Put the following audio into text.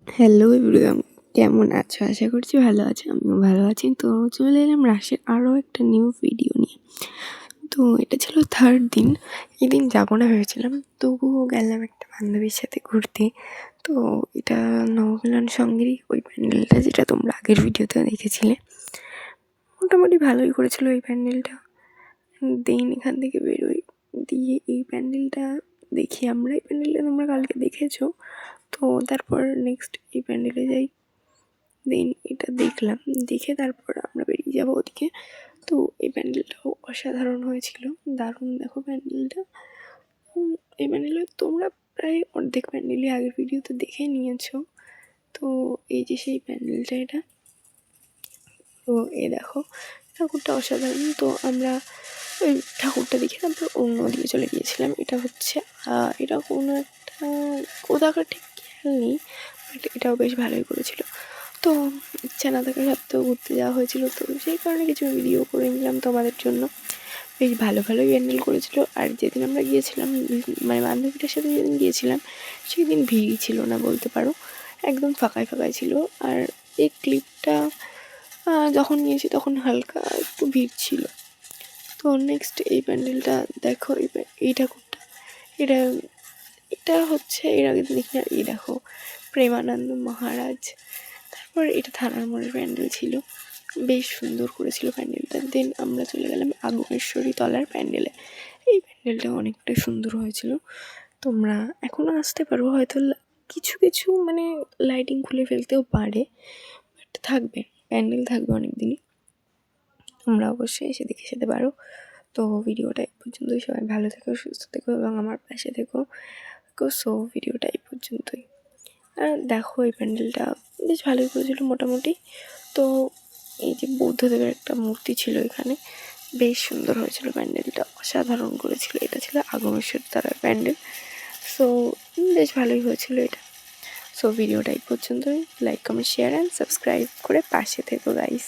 Hello everyone, কেমন আছো? আশা করছি ভালো আছো। আমিও ভালো আছি। তো চলে এলাম রাশের আরও একটা নিউ ভিডিও নিয়ে। তো এটা ছিল 3rd দিন। এদিন যাবো না ভেবেছিলাম, তবুও গেলাম একটা বান্ধবীর সাথে ঘুরতে। তো এটা নবমিলন সঙ্গেরই ওই প্যান্ডেলটা, যেটা তোমরা আগের ভিডিওতে দেখেছিলে। মোটামুটি ভালোই করেছিল এই প্যান্ডেলটা। দেন এখান থেকে বেরোই, দিয়ে এই প্যান্ডেলটা দেখি আমরা। এই প্যান্ডেলটা তোমরা কালকে দেখেছো। তো তারপর নেক্সট এই প্যান্ডেলে যাই। দেন এটা দেখলাম, দেখে তারপর আমরা বেরিয়ে যাবো ওদিকে। তো এই প্যান্ডেলটাও অসাধারণ হয়েছিল, দারুণ। দেখো প্যান্ডেলটা, এই প্যান্ডেলে তোমরা প্রায় অর্ধেক প্যান্ডেলই আগের ভিডিওতে দেখে নিয়েছো। তো এই যে সেই প্যান্ডেলটা, এটা তো এই দেখো ঠাকুরটা অসাধারণ। তো আমরা ওই ঠাকুরটা দেখে তারপর অন্য দিকে চলে গিয়েছিলাম। এটা হচ্ছে এটা কোনো একটা কোথাকার ঠিক খেয়াল নেই, বাট এটাও বেশ ভালোই করেছিল। তো ইচ্ছা না থাকা সত্ত্বেও ঘুরতে যাওয়া হয়েছিল, তো সেই কারণে কিছু ভিডিও করে নিলাম তোমাদের জন্য। বেশ ভালোই প্যান্ডেল করেছিল। আর যেদিন আমরা গিয়েছিলাম, মানে বান্ধবীটার সাথে যেদিন গিয়েছিলাম, সেই দিন ভিড়ই ছিল না বলতে পারো, একদম ফাঁকায় ছিল। আর এই ক্লিপটা যখন নিয়েছি তখন হালকা একটু ভিড় ছিল। তো নেক্সট এই প্যান্ডেলটা দেখো, এই ঠাকুরটা, এটা এটা হচ্ছে এর আগের দিন দেখি। আর এই দেখো প্রেমানন্দ মহারাজ। তারপর এটা থানার মোড়ের প্যান্ডেল ছিল, বেশ সুন্দর করেছিল প্যান্ডেলটা। দেন আমরা চলে গেলাম আগমেশ্বরী তলার প্যান্ডেলে। এই প্যান্ডেলটা অনেকটাই সুন্দর হয়েছিল। তোমরা এখনও আসতে পারো, হয়তো কিছু কিছু মানে লাইটিং খুলে ফেলতেও পারে, বাট থাকবে, প্যান্ডেল থাকবে অনেক দিনই। তোমরা অবশ্যই এসে দেখে যেতে পারো। তো ভিডিওটা এই পর্যন্তই। সবাই ভালো থেকো, সুস্থ থেকো এবং আমার পাশে থেকো। সো ভিডিওটা এই পর্যন্তই। দেখো এই প্যান্ডেলটা বেশ ভালোই করেছিল মোটামুটি। তো এই যে বুদ্ধদেবের একটা মূর্তি ছিল এখানে, বেশ সুন্দর হয়েছিল প্যান্ডেলটা, অসাধারণ করেছিল। এটা ছিল আগমেশ্বর তারার প্যান্ডেল। সো বেশ ভালোই হয়েছিল এটা। সো ভিডিওটা এই পর্যন্তই। Like, comment, share and subscribe করে পাশে থেকো গাইস।